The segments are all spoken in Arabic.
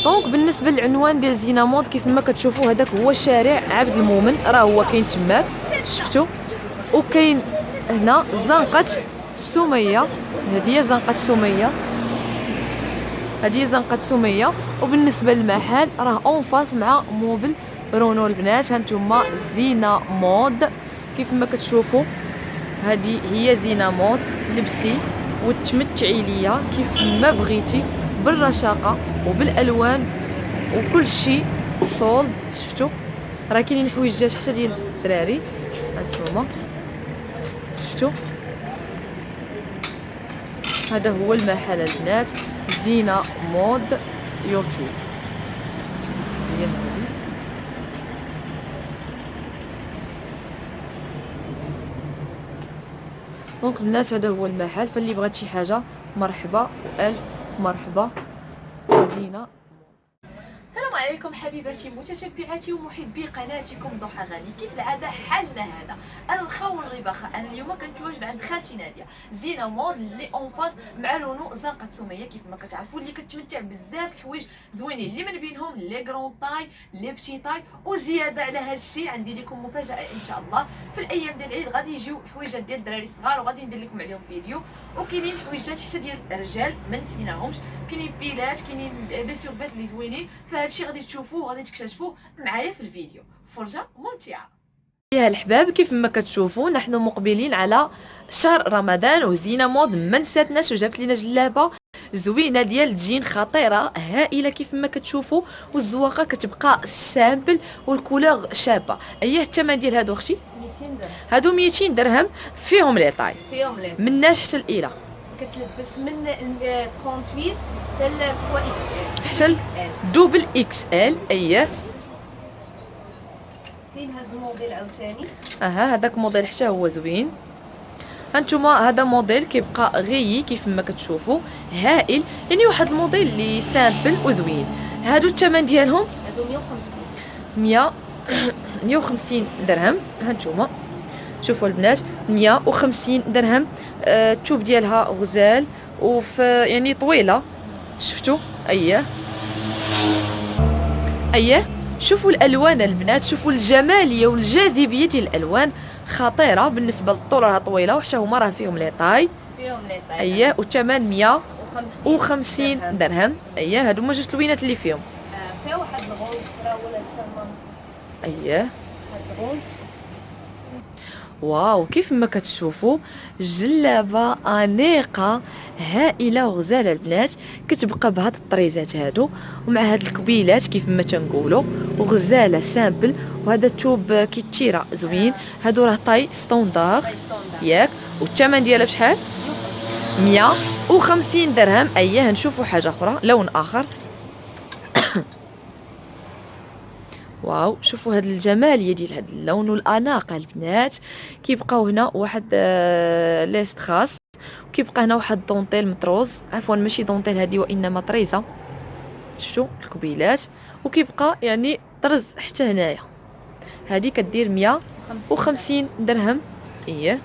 دونك بالنسبه للعنوان ديال زينة مود كيف ما كتشوفوا هذاك هو شارع عبد المؤمن، راه هو كاين تماك شفتوا. وكاين هنا زنقه سميه، هذه هي زنقه سميه، هذه هي زنقه سميه. وبالنسبه للمحل راه اون فاس مع موبل رونو البنات. هانتوما زينة مود كيف ما كتشوفوا، هذه هي زينة مود. لبسي وتمتعي ليا كيف ما بغيتي، بالرشاقه وبالالوان وكل شيء صولد. شفتوا راه كاينين حويجات حتى ديال الدراري، هانتوما شفتوا. هذا هو المحل البنات، زينة مود يوتيوب. هي هذه دونك البنات، هذا هو المحل. فاللي بغات شي حاجه مرحبا والف مرحبا. زينة. السلام عليكم حبيباتي متتبعاتي ومحبي قناتكم ضحى غالي. كيف العاده حالنا هذا، انا نخاول الرباخه. انا اليوم كنتواجد عند خالتي ناديه، زينة مود اللي اون فاس مع رونو زنقه سميه كيف ما كتعرفوا، اللي كتمتع بزاف الحوايج زوينين، اللي من بينهم لي كرون طاي لي بشي طاي. وزياده على هذا الشيء عندي لكم مفاجاه ان شاء الله. في الايام ديال العيد غادي يجيو حويجات ديال الدراري الصغار وغادي ندير لكم عليهم فيديو. وكاينين حويجات حتى ديال الرجال ما نسيناهمش، كاينين بيلات، كاينين دي سيرفيت اللي زوينين. فهادشي غادي تشوفوه وغادي تكتشفوه معايا في الفيديو، فرجه ممتعه. يا الحباب كيف ما كتشوفوا نحن مقبلين على شهر رمضان، وزينة مود ما نساتناش وجابت لنا جلابه زوينه ديال الجين خطيره هائله كيف ما كتشوفوا. والزواقه كتبقى سامبل والكولور شابه. اييه الثمن ديال هادو اختي؟ 200 درهم. هادو 200 درهم فيهم لي طاي، فيهم لي من ناش حتى الاله، كتلبس من 38 حتى ل 3 اكس حتى دوبل اكس ال. اييه كاين هذا الموديل عاوتاني. هذاك موديل حتى هو زوين. هانتوما هذا موديل كيبقى غيي كيف ما كتشوفوا هائل، يعني واحد الموديل اللي سامبل وزوين. هادو الثمن ديالهم هادو 150 150 درهم. هانتوما شوفوا البنات 150 درهم. الثوب ديالها غزال وف يعني طويله شفتوا. اييه شوفوا الالوان البنات، شوفوا الجماليه والجاذبيه ديال الالوان خطيره. بالنسبه للطول راها طويله وحتى هما راه فيهم لي طاي. اييه والثمن 150 درهم. اييه هادو هما جوج لوينات اللي فيهم. فيها واحد الغوز راه ولا لابسه. اييه هاد الغوز واو كيف ما كتشوفوا جلابه انيقه هائله وغزاله البنات، كتبقى بهاد الطريزات هادو ومع هاد الكبيلات كيف ما تنقولوا، وغزاله سامبل. وهذا الثوب كيتشيرا زوين. هادو راه طاي ستوندار ياك. والثمن ديالها بشحال؟ 150 درهم. اييه نشوفوا حاجه اخرى، لون اخر. واو شوفوا هاد الجماليه ديال هاد اللون والاناقه البنات. كيبقاو هنا واحد ليست خاص، وكيبقى هنا واحد دونتيل مطروز، عفوا ماشي دونتيل هادي وانما طريزه. شفتوا الكبيلات، وكيبقى يعني طرز حتى هنايا. هادي كدير 150 درهم. ايه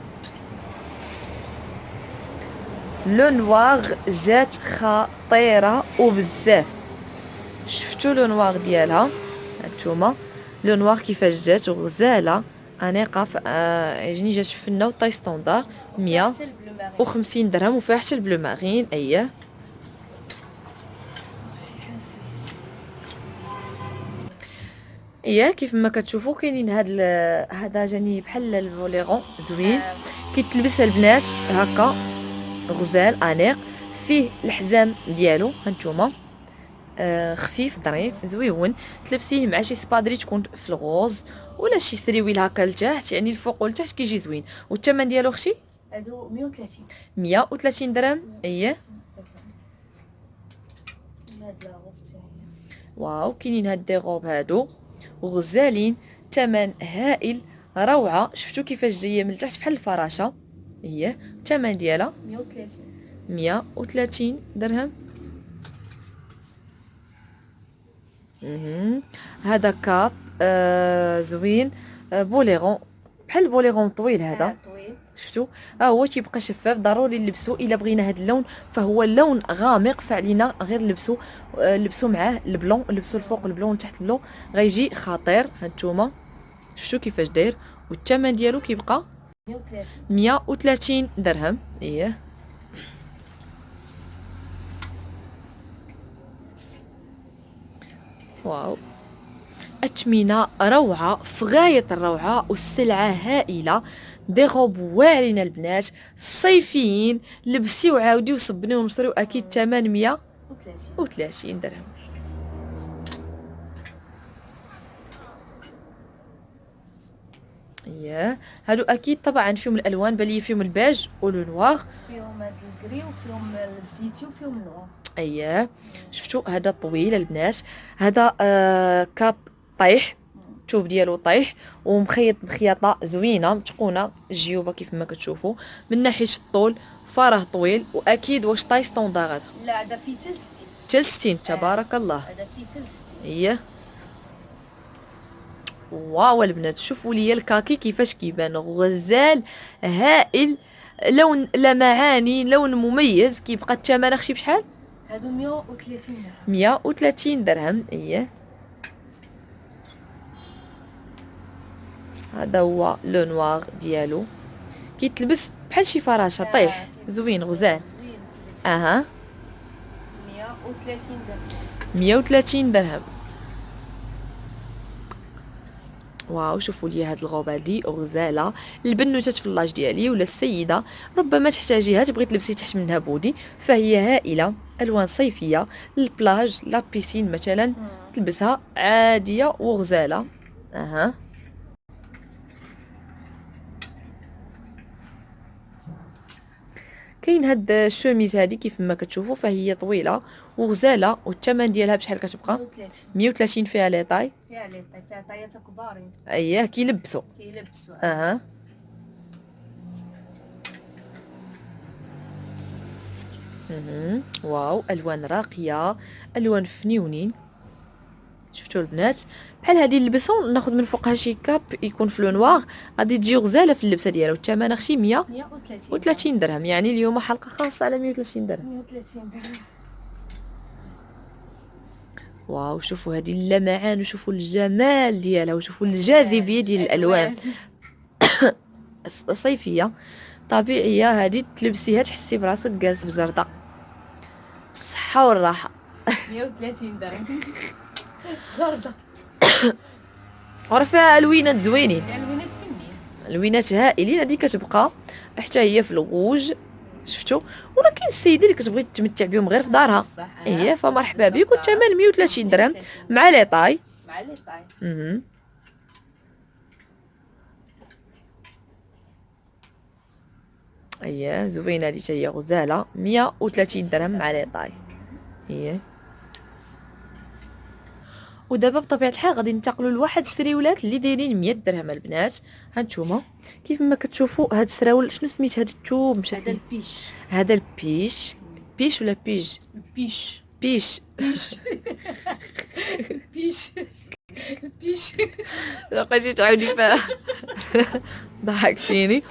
لو نواغ جات خطيره وبزاف. شفتوا لو نواغ ديالها هانتوما، لو نوار كيفاش جات غزاله انيقه. يعني جات فنه وطاي ستوندار 150 درهم وفيها حتى البلو مارين. اييه كيف ما كتشوفوا كاينين هذا جاني بحال الفوليرون زوين، كيتلبس البنات هكا غزال انيق. فيه الحزام ديالو هانتوما خفيف ظريف زويون، تلبسيه مع شي سبادري تكون في الغوز ولا شي سريويل هكا لتحت، يعني الفوق والتحت كيجي زوين. والثمن ديالو اختي؟ هادو 130 130 درهم. اييه واو كاينين هاد دي غوب هادو وغزالين، ثمن هائل روعه. شفتوا كيفاش جايه من التحت بحال الفراشه. اييه الثمن ديالها 130 درهم. هذا كاب زوين بوليغون، بحال البوليغون طويل هذا. شفتوا ها هو تيبقى شفاف. ضروري نلبسو الا بغينا هذا اللون، فهو لون غامق، فعلينا غير لبسو معاه البلون، لبسو الفوق البلون لتحت البلون، غيجي خطير. هانتوما شفتوا كيفاش داير. والثمن ديالو كيبقى 130 درهم. اييه واو، أثمنة روعة في غاية الروعة، والسلعة هائلة. دي غوب واعرين البنات صيفيين، لبسي وعاودي وصبني ومشطري، اكيد الثمن 130 درهم. اييه هادو اكيد طبعا فيهم الالوان، بل فيهم الباج ولو نوار، فيهم هاد الكري وفيهم الزيتي وفيهم النوار. اييه شفتوا هذا طويل البنات، هذا كاب طيح، الثوب ديالو طيح ومخيط بخياطه زوينه متقونه، الجيوبه كيف ما كتشوفوا. من ناحيه الطول فراه طويل، واكيد واش طاي ستوندار هذا؟ لا هذا فيه حتى 60 تبارك الله. هذا فيه 60. اييه واو البنات شوفوا لي الكاكي كيفاش كيبان غزال هائل، لون لمعاني، لون مميز. كيبقى الثمن اختي بشحال؟ هادو 130 درهم. 130 درهم. اييه هذا هو لو نوار ديالو، كيتلبس بحال شي فراشه طيح زوين غزال. اها 130 درهم. 130 درهم. واو شوفوا لي هاد الغوبه هادي غزاله. البنوته في اللاج ديالي ولا السيده ربما تحتاجيها، تبغي تلبسي تحت منها بودي، فهي هائله. الوان صيفيه للبلاج لا بيسين مثلا، تلبسها عاديه وغزاله. اها كاين هاد الشوميز هادي كيف ما كتشوفوا، فهي طويله وغزاله، والثمن ديالها بشحال كتبقى؟ 130 فيها لي طاي، فيها لي طاي تاع طايات كبارين. اييه كيلبسوا. اها واو الوان راقيه، الوان فنيونين. شفتوا البنات بحال هذه نلبسو ناخذ من فوقها شي كاب يكون في لو نوار، غادي تجي غزاله في اللبسه ديالها. والثمن اختي 130 درهم، يعني اليوم حلقه خاصه على 130 درهم. 130 درهم. واو شوفوا هذه اللمعان، وشوفوا الجمال ديالها، وشوفوا الجاذبيه ديال الالوان الصيفيه طبيعيه. هذه تلبسيها تحسي براسك جالسه في جرده بالصحه والراحه. 130 درهم جرده وراه فيها الوينات زوينين، الوينات فنيه، الوينات هائلين. هذه كتبقى حتى هي في الغوج شفتوا. ولكن السيده اللي كتبغي تمتع بهم غير في دارها، اييه فمرحبا بك. والثمن 130 درهم مع لي طاي. اييه زوينه هذه حتى هي غزاله، 130 درهم مع لي طاي. اييه ودابا بطبيعه الحال غادي ننتقلوا لواحد السريولات اللي دايرين 100 درهم البنات. هانتوما كيف ما كتشوفوا هاد السراول، شنو سميت هاد الثوب؟ مشات هذا البيش. هذا البيش، بيش ولا بيج؟ بيش بيش بيش بيش بقيتي تعاودي فيها ضحكتيني.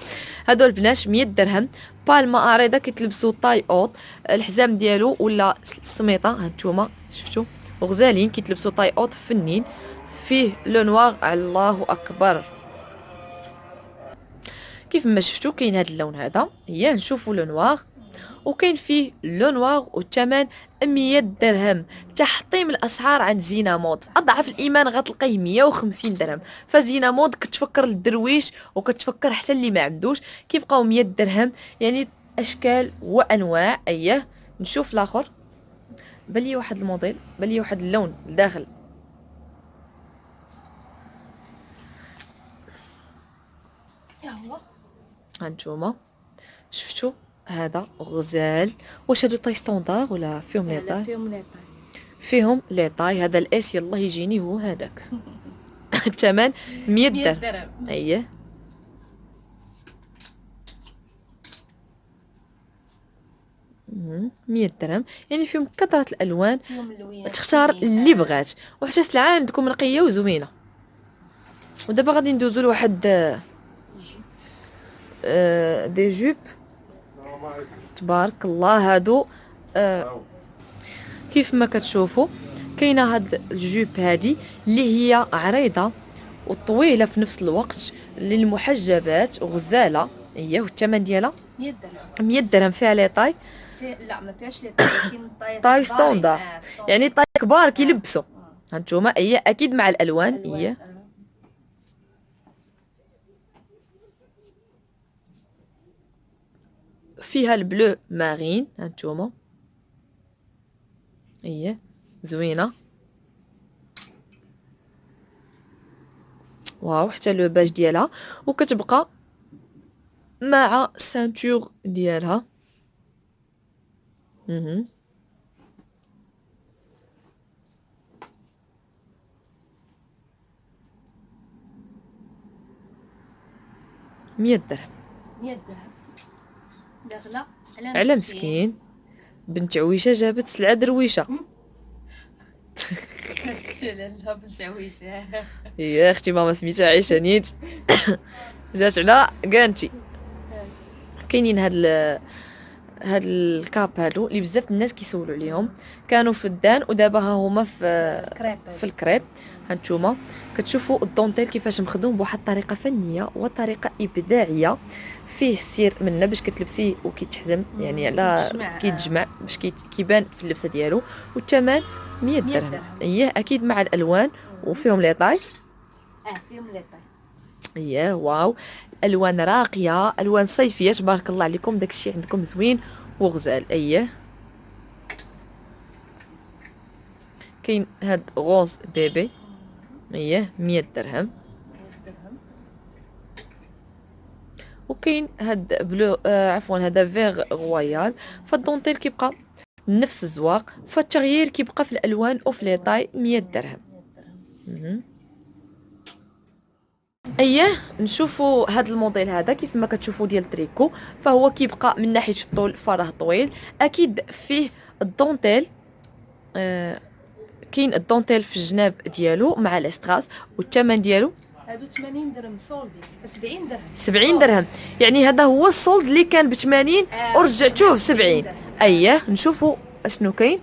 هادو البنات 100 درهم. بالما عريضه كيتلبسوا طاي اوت، الحزام ديالو ولا السميطه هانتوما شفتوا غزالين، كيتلبسوا طاي اوت فنين، فيه لو نوار الله اكبر. كيف ما شفتوا كاين هذا اللون هذا، هي نشوفوا لو نوار، وكاين فيه لو نوار، والثمن 100 درهم. تحطيم الاسعار عند زينة مود في اضعف الايمان غتلقيه 150 درهم. فزينة مود كتفكر الدرويش وكتفكر حتى اللي ما عندوش، كيبقاو 100 درهم. يعني اشكال وانواع. اييه نشوف الاخر، بلي واحد الموديل، بلي واحد اللون لداخل. هو هانتوما شفتوا هذا غزال. واش هادو طاي ستوندار ولا فيهم لي طاي؟ فيهم لي طاي. فيهم لي طاي. هذا الاس يلاه يجيني هو هذاك. الثمن 100 درهم. اييه 100 درهم. يعني فيهم كثرة الالوان، تختار اللي بغات، وحتى السلعه عندكم نقيه وزوينه. ودابا غادي ندوزو لواحد دي جوب تبارك الله. هادو كيف ما كتشوفوا كاينه هاد الجوب هادي اللي هي عريضه وطويله في نفس الوقت للمحجبات غزاله. هي والثمن ديالها 100 درهم. 100 درهم. فيها لي طاي؟ لا ما فيهاش لي طاي، كاين طاي ستوندار، يعني طاي كبار كيلبسوا. آه. هانتوما هي اكيد مع الالوان. هي فيها البلو مارين. هانتوما هي زوينه. واو حتى لو باج ديالها، وكتبقى مع سانتور ديالها. مهم. 100 درهم. 100 درهم داخله على مسكين بنت عويشه جابت سلعه درويشه. لا بنت عويشه. يا اختي ماما سميتها عيشه نيت. جات على كانتي. كاينين هاد الكاب هادو اللي بزاف الناس كيسولوا عليهم، كانوا في الدان ودابا ها هما في الكريب. هانتوما كتشوفوا الدونتيل كيفاش مخدوم بواحد الطريقه فنيه وطريقه ابداعيه، فيه السير منه باش كتلبسيه وكيتحزم، يعني على كيتجمع باش كيبان في اللبسه ديالو. والثمن 100 درهم. هي اكيد مع الالوان وفيهم لي طاي. فيهم لي طاي. اييه واو، الوان راقيه، الوان صيفيه تبارك الله عليكم. داكشي عندكم زوين وغزال. اييه كاين هاد غوز بيبي. اييه 100 درهم. وكاين هاد بلو عفوا هذا فيغ رويال. فالدونتيل كيبقى نفس الزواق، فالتغيير كيبقى في الالوان وفي لي طاي. 100 درهم. اييه نشوفوا هذا الموديل هذا كيف ما كتشوفوا ديال تريكو. فهو كيبقى من ناحيه الطول فراه طويل، اكيد فيه الدونتيل. كاين الدونتيل في الجناب ديالو مع الاستراس. والثمن ديالو هادو 80 درهم سولدي. 70 درهم. 70 درهم، يعني هذا هو السولد اللي كان ب 80 ورجعتوه ب 70. اييه نشوفوا اشنو كاين.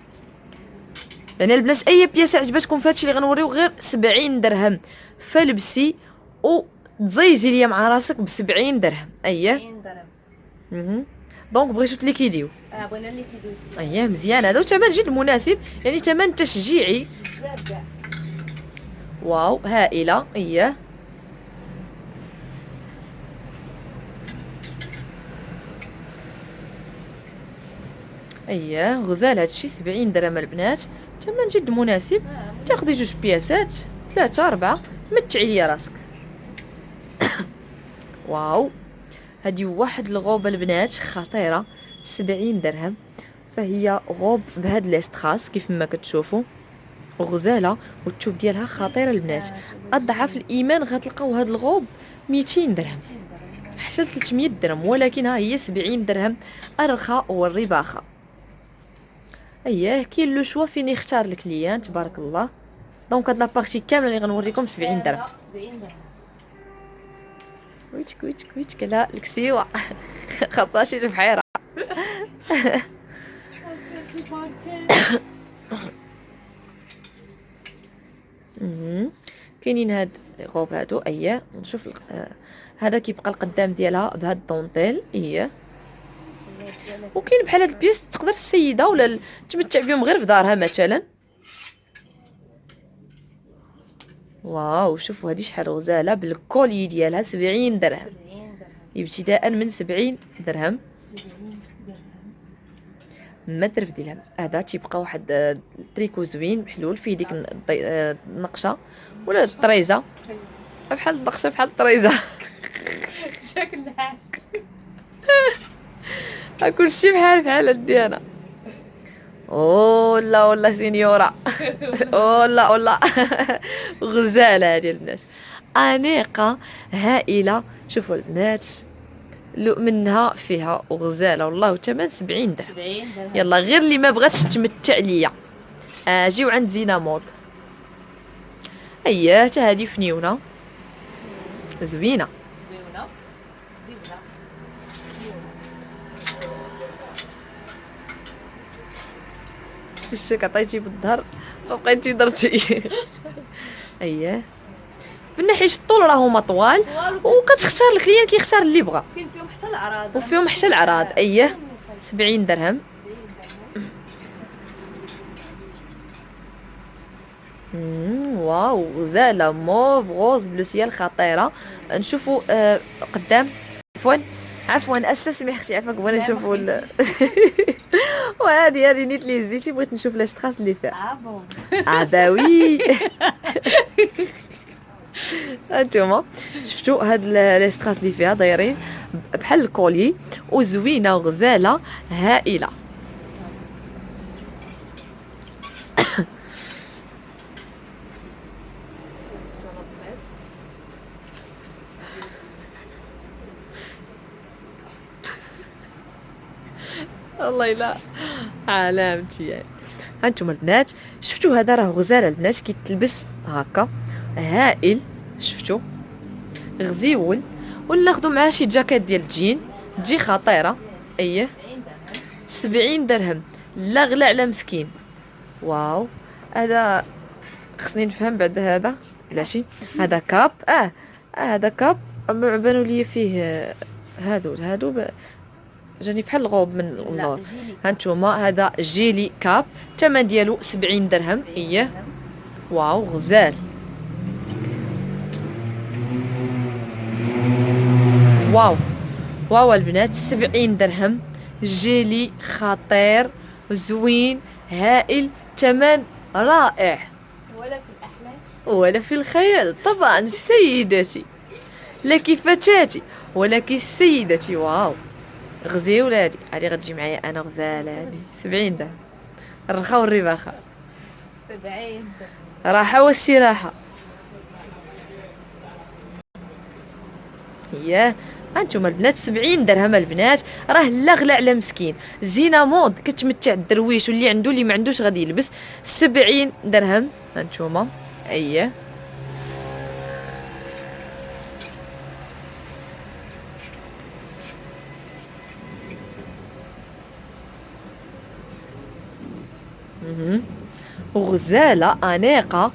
يعني البنات اي بياسه عجبتكم في هادشي اللي غنوريو غير 70 درهم. فلبسي وتزيزي ليا مع راسك ب 70 درهم. اييه 70 درهم. دونك بغيتو تليكيديو. بغينا ليكيديو. اييه مزيان. هذا ثمن جد مناسب، يعني ثمن تشجيعي. واو هائله. اييه اييه غزال هادشي 70 درهم البنات، ثمن جد مناسب. تاخدي جوج بياسات 3 4 متعي ليا راسك. واو هادي واحد الغوبه البنات خطيره 70 درهم. فهي غوب بهاد الاستراس كيف ما كتشوفوا غزاله، والثوب ديالها خطيره البنات. اضعف الايمان غتلقاو هاد الغوب 200 درهم حتى 300 درهم، ولكن ها هي 70 درهم ارخى والرباخه. اييه كاين لو شوا فين يختار الكليان تبارك الله. دونك هاد لابارتي كامله اللي غنوريكم 70 درهم. 70 درهم. ويتك ويتك ويتك لا الكسيوه خطاشي البحيره. كاينين هاد الغوب هادو. اييه نشوف هذا كيبقى القدام ديالها بهاد الدونتيل. اييه وكاين بحال هاد البيس تقدر السيده ولا تمتع بهم غير في دارها مثلا. واو شوفوا هادي شحال غزاله بالكولي ديالها 70 درهم. ابتداء من 70 درهم. ما ترفدي لها. هذا تيبقى واحد التريكو زوين محلول فيه ديك النقشه ولا الطريزه، بحال النقشه بحال الطريزه. شكلها كلشي بحال ديالنا. اولا والله سينيورا. اولا والله غزاله هذه البنات، انيقه هائله. شوفوا البنات منها فيها وغزاله والله. وثمن 70 درهم. يلا غير اللي ما بغاتش تمتع ليا اجيو عند زينه مود. اييه حتى هذه فنيونه زوينه. وشك عطيتي بالظهر وبقيتي درتي. اييه من ناحيه الطول راهما طوال، وكتختار الكليان كيختار اللي بغا، كاين فيهم حتى العراض وفيهم حتى العراض. اييه 70 درهم. واو غزاله موف غوز بلو سيال خطيره. نشوفوا قدام. عفوا اسسمي اختي عفاك بغينا نشوفوا وهذه نيت لي هزيتي بغيت نشوف لا ستراس اللي فيها. بون عداوي. هانتوما شفتوا هاد لي ستراس اللي فيها دايرين بحال الكولي وزوينه وغزاله هائله. والله لا علامتي يعني. هانتوما البنات شفتوا هذا راه غزاله البنات كيتلبس هكا هائل. شفتوا غزيول. ولا ناخذوا معاه شي جاكيت ديال الجين تجي خطيره. اييه 70 درهم لا غلا على مسكين. واو هذا خصني نفهم بعد هذا علاش هذا كاب. هذا كاب بانوا لي فيه هادو جاني بحال الغوب من اللور. هانتوما هذا جيلي كاب الثمن ديالو 70 درهم. اييه واو غزال. واو البنات 70 درهم جيلي خطير زوين هائل ثمن رائع. ولا في الاحلام ولا في الخيال طبعا سيدتي لك فتاتي ولك سيدتي. واو غزيولة هادي غتجي معايا انا غزاله هادي 70 درهم. الرخاء والرباخه 70 راحه واستراحه. ياه هانتوما البنات 70 درهم البنات راه لا غلا على مسكين. زينه مود كتمتع الدرويش واللي عنده اللي ما عندوش غادي يلبس 70 درهم. هانتوما اييه وغزاله انيقه.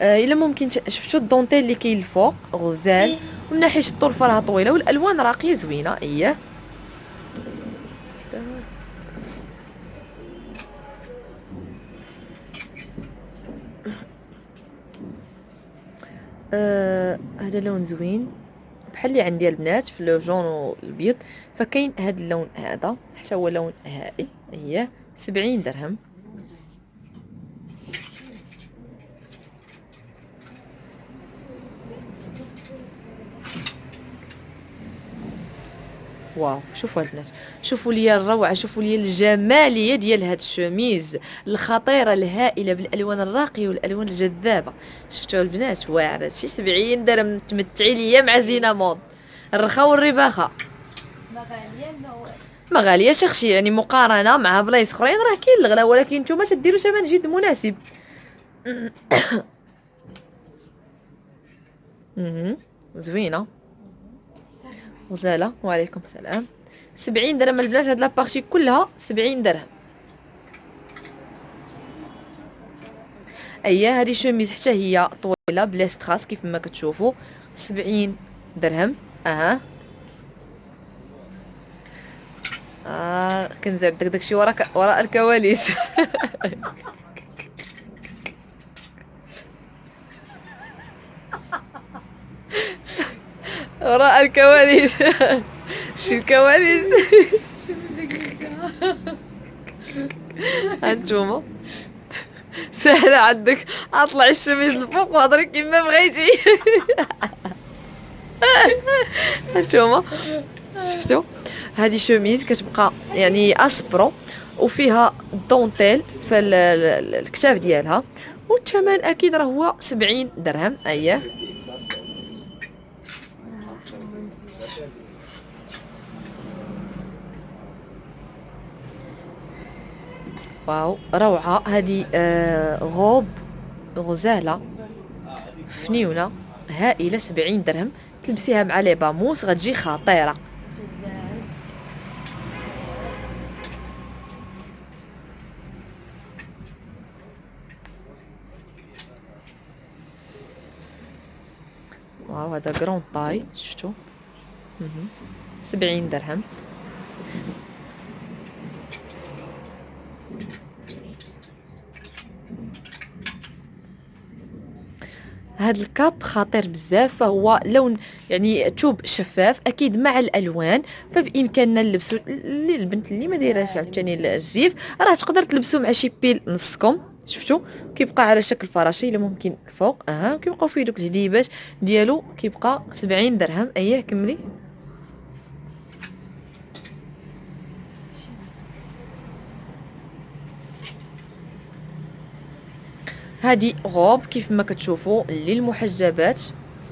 الا ممكن شفتوا الدونتيل اللي كاين الفوق غزال، ومن ناحيه الطرفه راه طويله والالوان راقيه زوينه. اييه هذا لون زوين بحال اللي عندي البنات في لو جون والبيض، فكاين هذا اللون هذا حتى هو لون هائل. اييه 70 درهم. واو شوفوا البنات شوفوا لي الروعه شوفوا لي الجماليه ديال هاد الشميز الخطيره الهائله بالالوان الراقيه والالوان الجذابه. شفتوا البنات واعره شي 70 درهم تمتعي ليا مع زينه مود. الرخاء والرباخه ما غالياش اختي يعني مقارنه مع بلايص اخرين راه كاين الغلا، ولكن نتوما تديروا ثمن جد مناسب. زوينه غزاله. وعليكم السلام. 70 درهم البنات هاد لابارتي كلها 70 درهم. اييه هذه شوميز حتى هي طويله بلا ستراس كيف ما كتشوفوا 70 درهم. كنزعب داكشي وراء الكواليس. وراء الكواليس. شو الكواليس؟ هانتوما سهلة عندك اطلع الشميز لفوق وهضري كيما بغيتي. هانتوما شفتوا هذه شوميز كتبقى يعني اسبرو وفيها دونتيل في الكتاف ديالها، والثمن اكيد راه هو 70 درهم. اييه واو روعه هذه غوب غزاله فنيونه هائله 70 درهم. تلبسيها مع لي باموس غتجي خطيره. واو هذا كرون طاي شفتوا. 70 درهم. هاد الكاب خطير بزاف، فهو لون يعني توب شفاف اكيد مع الالوان، فبامكاننا نلبسو للبنت اللي ما دايراش عاوتاني الزيف، راه تقدر تلبسو مع شي بيل نصكم. شفتوا كيبقى على شكل فراشه الا ممكن الفوق، كيبقاو فيه دوك الهديبات ديالو، كيبقى 70 درهم. اييه كملي. هذه غوب كيف ما كتشوفوا للمحجبات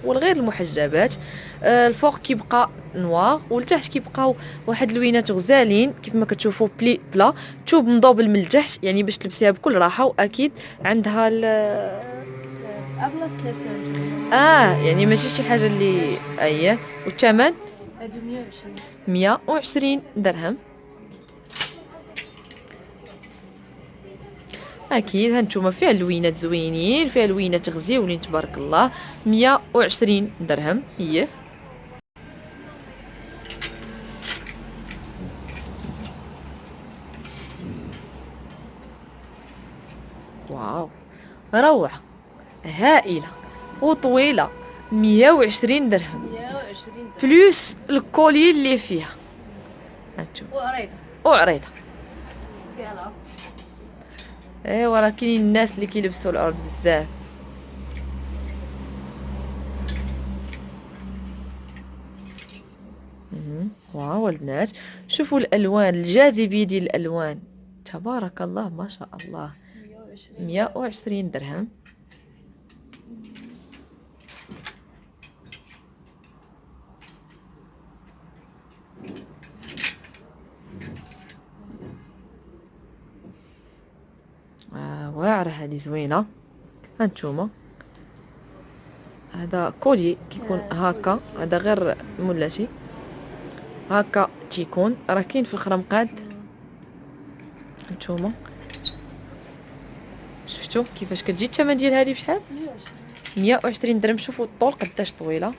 والغير المحجبات. الفوق كيبقى نوار والتحت كيبقاو واحد اللوينات غزالين كيف ما كتشوفوا بلي بلا توب مضوبل من التحت، يعني باش تلبسيها بكل راحه، واكيد عندها ابلاص لاسان يعني ماشي شي حاجه اللي اييه. والثمن هادو 120. 120 درهم. اكيد هانتوما فيها اللوينات زوينين، فيها اللوينات غزيولين تبارك الله. 120 درهم هي. واو روعه هائله وطويله. 120 درهم 120 بلوس الكولي اللي فيها. هانتوما وعريضه وعريضه. فيها العرض. ايوا راه كاينين الناس اللي كيلبسوا العرض بزاف. واو البنات شوفوا الالوان، الجاذبيه ديال الالوان تبارك الله ما شاء الله. 120 درهم. واعره هذه زوينه. هانتوما هذا كولي كيكون هكا، هذا غير مولاتي هكا تيكون، راه كاين في الخرمقاد. هانتوما شفتوا كيفاش كتجي الثمن ديال هذه بشحال؟ 120 درهم. شوفوا الطول قداش طويله.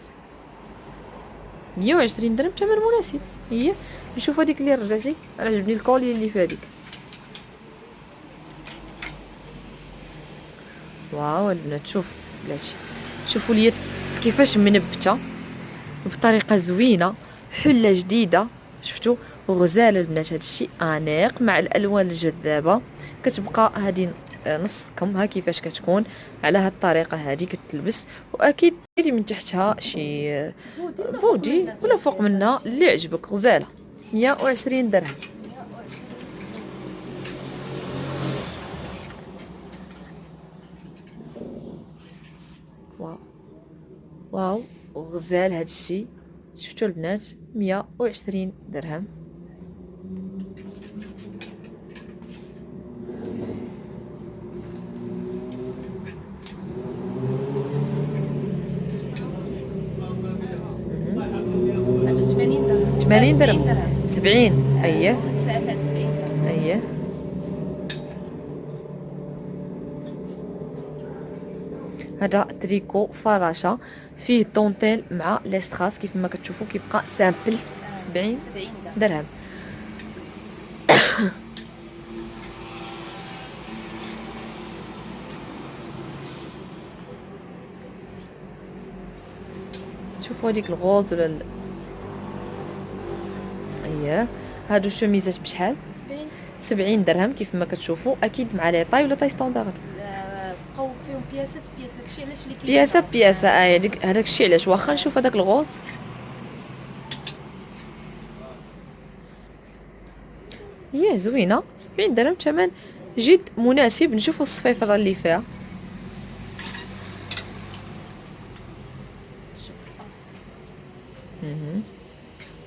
120 درهم ثمن مناسب. هي نشوف هذيك اللي رجعتي، عجبني الكولي اللي في هذيك. واو البنات شوف بلاتي، شوفوا اليد كيفاش منبته بطريقه زوينه، حله جديده. شفتوا غزاله البنات، هذا الشيء انيق مع الالوان الجذابه. كتبقى هذه نص كم ها كيفاش كتكون على هاد الطريقه هذه كتلبس، واكيد ديري من تحتها شي بودي ولا فوق منها اللي عجبك. غزاله. 120 درهم. واو واو غزال هاد الشيء. شفتوا البنات 120 درهم. هادو 80 درهم. 80 درهم. 70. اييه 73. اييه. هذا تريكو فراشه فيه طونتيل مع ليستراس كيف ما كتشوفوا، كيبقى سامبل. 70 درهم. شوفوا هذيك الغوز ولا اييه. هادو الشميزات بشحال؟ 70 درهم كيف ما كتشوفوا، اكيد مع لي طاي ولا طاي ستوندار. بقاو فيهم بياسات داكشي علاش اللي كاين بياسه بياسه. هذاك الشيء علاش. واخا نشوف هذاك الغوز. هي زوينه. 70 درهم ثمن جد مناسب. نشوفوا الصفيفره اللي فيها.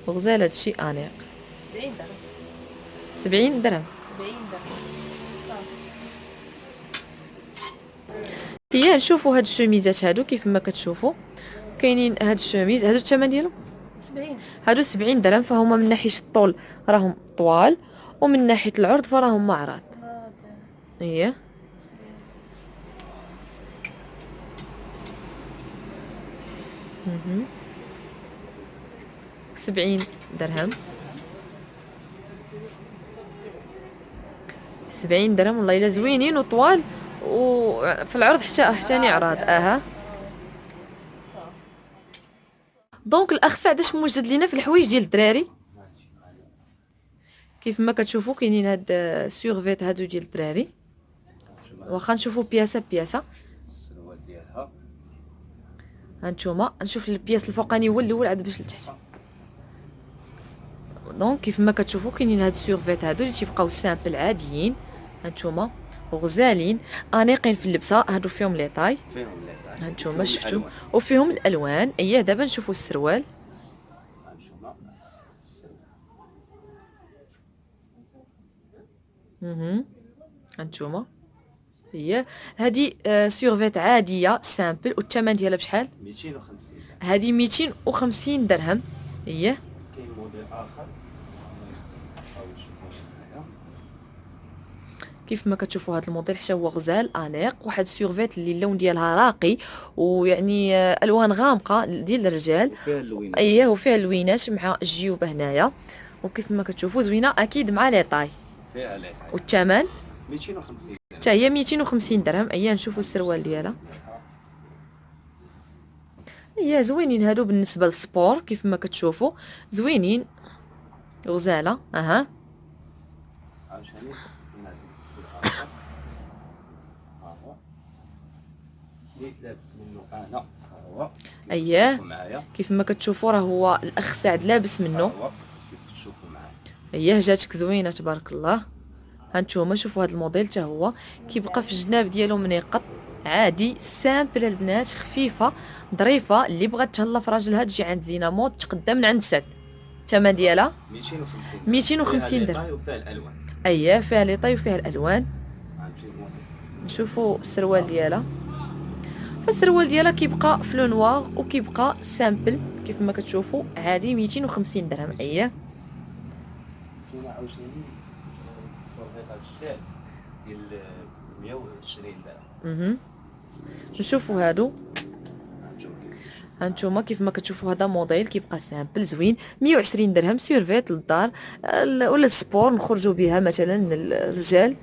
غزال هادشي انيق. 70 درهم. 70 درهم. 70 درهم. هي نشوفوا هاد الشميزات هادو كيف ما كتشوفوا كاينين. هاد الشميز هادو الثمن ديالو 70. هادو 70 درهم. فهما من ناحيه الطول راهم طوال، ومن ناحيه العرض فراهم معرض. هي 70 درهم. 70 درهم والله الا زوينين وطوال وفي العرض حتى عراض. دونك الاخ سعد اش موجد لينا في الحوايج ديال الدراري كيف ما كتشوفوا كاينين هاد سورفيت هادو ديال الدراري. واخا نشوفوا بياسه بياسه. السروال ديالها هانتوما نشوف البياس الفوقاني هو الاول عاد باش لتحت. دونك كيف ما كتشوفوا كاينين هاد السورفيت هادو اللي تيبقاو سامبل عاديين. هانتوما غزالين انيقين في اللبسه. هادو فيهم لي طاي. هانتوما شفتوا وفيهم الالوان. دابا نشوفوا السروال. هانتوما هادي سورفيت عاديه سامبل والثمن ديالها بشحال؟ 250. هادي 250 درهم. كاين موديل اخر كيف ما كتشوفوا هذا الموديل حتى هو غزال انيق. واحد السورفيت اللي اللون ديالها راقي ويعني الوان غامقه ديال الرجال. وفيها اللوينات. وفيها اللوينات مع الجيوبه هنايا. وكيف ما كتشوفوا زوينه اكيد مع لي طاي. فيها لي طاي. والثمن 250 حتى هي 250 درهم. نشوفوا السروال ديالها. زوينين هادو بالنسبه للسبور. كيف ما كتشوفوا زوينين غزاله. عاوتاني لابس منه انا كيف ما كتشوفوا راه هو الاخ سعد لابس منه. كيف تشوفوا معايا جاتك زوينه تبارك الله. هانتوما شوفوا هذا الموديل حتى هو كيبقى في الجناب ديالو منيقط عادي سامبل البنات خفيفه ظريفه. اللي بغات تهلا في راجلها تجي عند زينه مود تقدم من عند سعد. الثمن ديالها 250 درهم. وفيها الالوان. فيها لي طاي وفيها الالوان. نشوفوا السروال ديالها. فالسروال ديالها كيبقى في لو نوار وكيبقى سامبل كيف ما كتشوفوا عادي 250 درهم. كاينه عاوتاني الصرفيط هاد الشتاء ديال 120 درهم. نشوفوا هادو. هانتوما كيف ما كتشوفوا هذا موديل كيبقى سامبل زوين 120 درهم. سيرفيت للدار ولا السبور نخرجوا بها مثلا الرجال.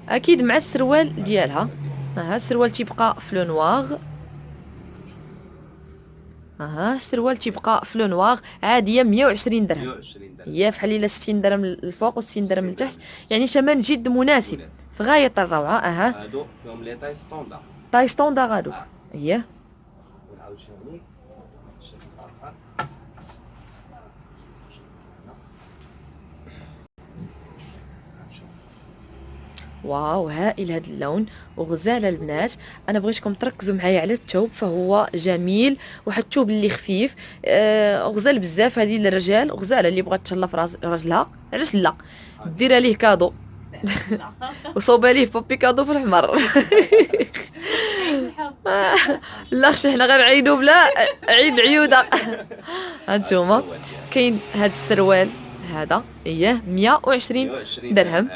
اكيد مع السروال ديالها. السروال تيبقى في لو نوار. السروال تيبقى في لو نوار عاديه 120 درهم. فحال الا 60 درهم للفوق و60 درهم لتحت. يعني ثمن جد مناسب في غايه الروعه. هادو فيهم لي طاي ستوندار. طاي ستوندار هادو. وعاوتاني واو هائل هذا اللون وغزال البنات. انا بغيتكم تركزوا معايا على الثوب فهو جميل. واحد الثوب اللي خفيف غزال بزاف. هذه للرجال غزاله اللي بغات تهلا في راجلها. علاش لا ديرها ليه كادو وصوبها ليه بابي كادو في الحمر. لا اختي حنا غنعيدو بلا عيد العيوده. هانتوما كاين هذا السروال هذا 120 درهم.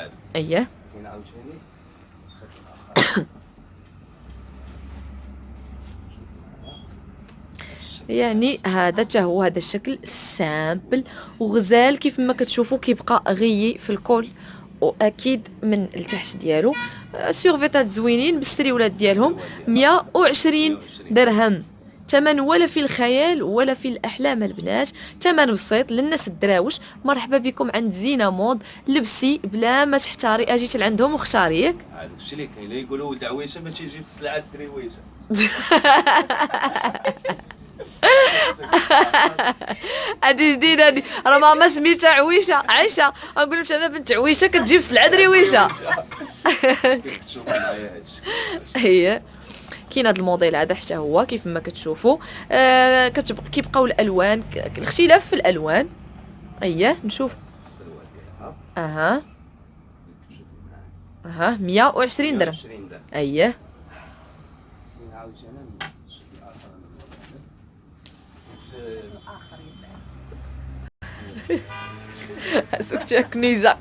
يعني هذا حتى هو هذا الشكل سامبل وغزال. كيف ما كتشوفوا كيبقى غيي في الكول واكيد من التحت ديالو. السورفيتات زوينين بالسريولات ديالهم 120 درهم. ثمن ولا في الخيال ولا في الاحلام البنات. ثمن بسيط للناس الدراوش. مرحبا بكم عند زينه مود. لبسي بلا ما تحتاري. اجيت لعندهم واختاري ياك. هذاك الشيء اللي كاين يقولوا ولد عويشه ما تيجي في السلعه الدريويشه. هادي جديده هادي راه ماما سميتها عويشه عايشه. نقول لك انا بنت عويشه كتجيب سلعه دريويشه. تشوفوا معايا هادشي. كاين هذا الموديل هذا حتى هو كيف ما كتشوفوا كيبقاو الالوان الاختلاف في الالوان. نشوف السروال ديالها 120 درهم. سكتي كنيزه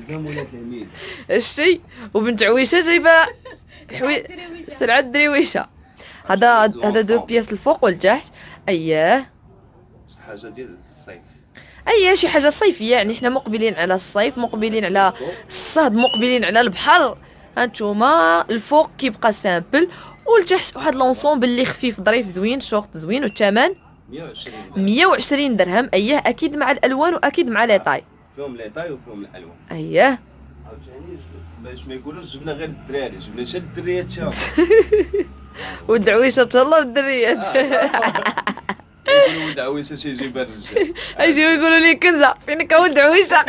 ولا تلميذ الشي وبنت عويشه جايبه سلعه دريويشه. هذا دو بياس الفوق والتحت. اييه حاجه ديال الصيف. اي شي حاجه صيفيه، يعني حنا مقبلين على الصيف، مقبلين على الصهد، مقبلين على البحر. هانتوما الفوق كيبقى سامبل، والتحت واحد لونسومبل اللي خفيف ظريف زوين، شورت زوين. والثمن 120 درهم. اييه اكيد مع الالوان واكيد مع لي طاي، فيهم لي طاي وفيهم الالوان. اييه عاوتاني باش ما يقولوش جبنا غير الدراري، جبنا حتى الدريات تا هما. والدعويشه تهلا والدريات يقولوا ولد عويشه تيجيب الرجال. اجيو يقولوا لي كنزه فينك ولد عويشه.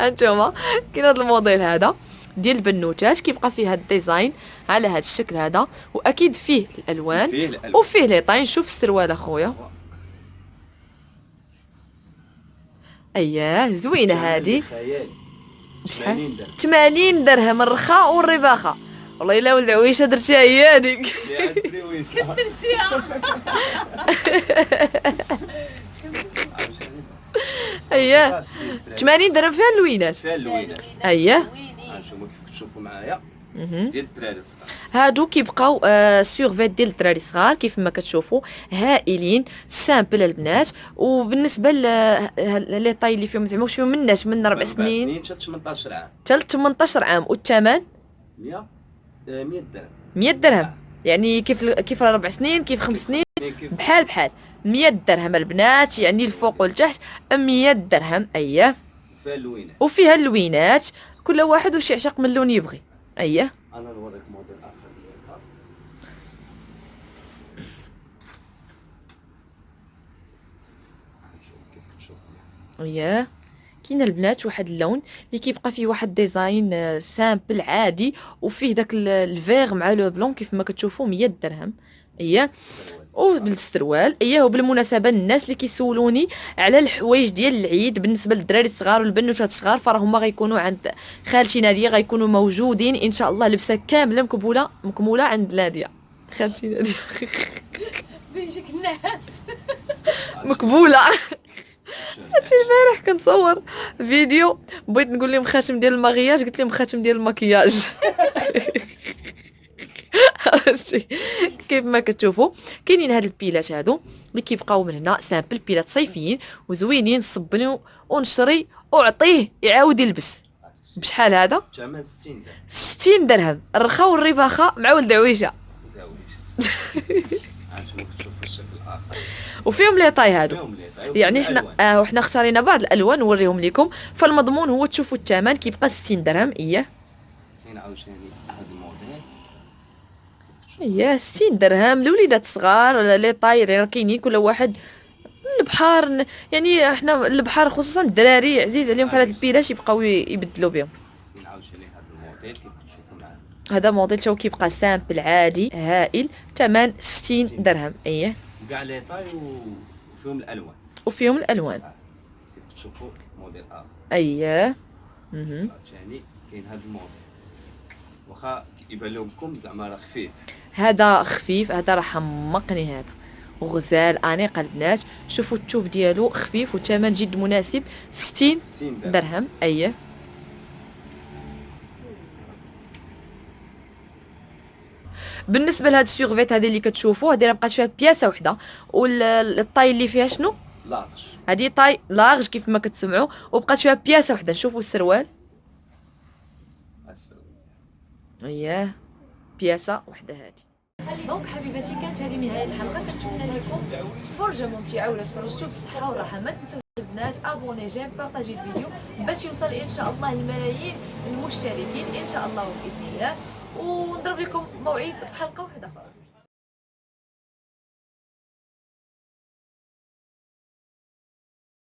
هانتوما كاين هذا الموديل هذا ديال البنوتات، كيبقى فيه هذا الديزاين على هذا الشكل هذا، واكيد فيه الالوان وفيه لي طاي. نشوف السروال اخويا. اييه زوينه هذه. شحال؟ 80 درهم الرخاء والرباخه. والله الا ولد عويشه درتيها هي هذيك. اييه 80 درهم فيها اللوينات. فيها اللوينات. اييه غنشوفوا كيف تشوفوا معايا ديال الدراري الصغار. هادو كيبقاو سورفيت ديال الدراري الصغار كيف ما كتشوفوا، هائلين سامبل البنات. وبالنسبه لي طاي اللي فيهم زعما واش فيهم من 4 سنين حتى 18 عام. حتى 18 عام. والثمن 100 درهم. 100 درهم، يعني كيف 4 سنين كيف 5 سنين بحال 100 درهم البنات، يعني الفوق والتحت 100 درهم. اييه فيها اللوينات وفيها اللوينات، كل واحد وش يعشق من لون يبغي. اييه انا نوريك موديل اخر ديالها. نشوف كيف كتشوفوا. اييه كاين البنات واحد اللون اللي كيبقى فيه واحد ديزاين سامبل عادي، وفيه داك الفيغ مع لو بلون كيف ما كتشوفوا 100 درهم. اييه وبالسروال. اييه وبالمناسبه الناس اللي كيسولوني على الحوايج ديال العيد بالنسبه للدراري الصغار والبنوتات الصغار، فراهم غيكونوا عند خالتي ناديه، غيكونوا موجودين ان شاء الله، لبسه كامله مكموله عند ناديه خالتي ناديه. بيجيك الناس مقبوله. حتى البارح كنصور فيديو بغيت نقول لهم خاتم ديال المغياج، قلت لهم خاتم ديال المكياج. كيف ما كتشوفوا كاينين هاد البيلات هادو اللي كيبقاو من هنا سامبل، بيلات صيفيين وزوينين، صبني ونشري وعطيه يعاود يلبس. بشحال هذا؟ ثمن 60 درهم. 60 درهم الرخاء والرباخه مع ولد عويشه. عاد كتشوف الشكل الاخر وفيهم لي طاي هادو، يعني حنا وحنا اختارينا بعض الالوان نوريهم لكم. فالمضمون هو تشوفوا الثمن كيبقى 60 درهم. اييه كاين عاوتاني هذا الموديل. اييه 60 درهم لوليدات صغار ولا لي طاي غير كاينين كل واحد. البحر يعني احنا البحر خصوصا الدراري عزيز عليهم في هاد البيلاش يبقاو يبدلوا بهم. كاين عاوتاني هذا الموديل كيف كتشوفوا معايا. هذا موديل تو كيبقى سامبل عادي هائل، ثمن 60 درهم. اييه كاع لي طاي وفيهم الالوان. وفيهم الالوان. كيف تشوفوا موديل اخر. اييه ثاني كاين هذا الموديل واخا يبان لكم زعما راه خفيف. هذا خفيف، هذا راه حمقني، هذا وغزال انيق البنات. شوفوا الثوب ديالو خفيف والثمن جد مناسب 60 درهم. اييه بالنسبه لهاد السيغفيت هذه اللي كتشوفوا، هذه راه بقات فيها بياسه وحده، والطاي اللي فيها شنو؟ لارج. هذه طاي لارج كيف ما كتسمعوا، وبقات فيها بياسه وحده. نشوفوا السروال. اييه بياسه وحده هذه. دونك حبيباتي كانت هذه نهايه الحلقه، كنتمنى لكم فرجه ممتعه ولا تفرجتوا بالصحه والراحه. ما تنساوش البنات ابوني جيم بارطاجي الفيديو باش يوصل ان شاء الله الملايين المشتركين ان شاء الله باذن الله، ونضرب لكم موعد في حلقه واحده.